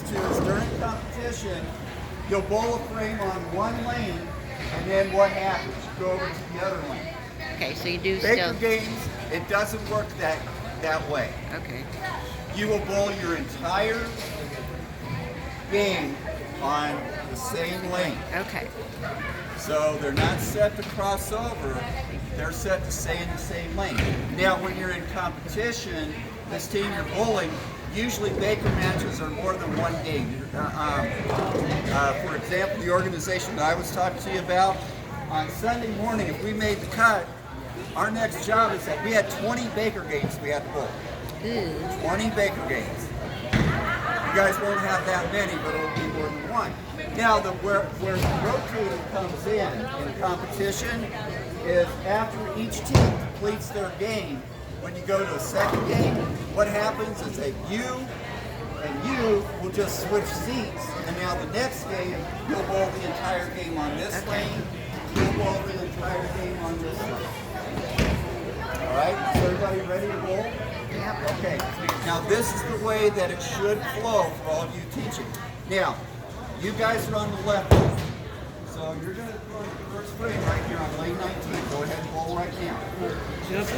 to is during competition, you'll bowl a frame on one lane, and then what happens? You go over to the other lane. Okay, so you do Baker still. games, it doesn't work that way. Okay. You will bowl your entire game on the same lane. Okay. So they're not set to cross over, they're set to stay in the same lane. Now when you're in competition, this team you're bowling, usually Baker matches are more than one game. For example, the organization that I was talking to you about, on Sunday morning, if we made the cut, our next job is that we had 20 Baker games we had to bowl. Ooh. 20 Baker games. You guys won't have that many, but it'll be more than one. Now, where the rotating comes in competition is after each team completes their game, when you go to a second game, what happens is that you and you will just switch seats, and now the next game, you'll bowl the entire game on this lane, you'll bowl the entire game on this lane. All right, is everybody ready to bowl? Yep. Okay, now this is the way that it should flow for all of you teaching. Now, you guys are on the left lane. So you're going to throw the first frame right here on lane 19. Go ahead and bowl right now. Just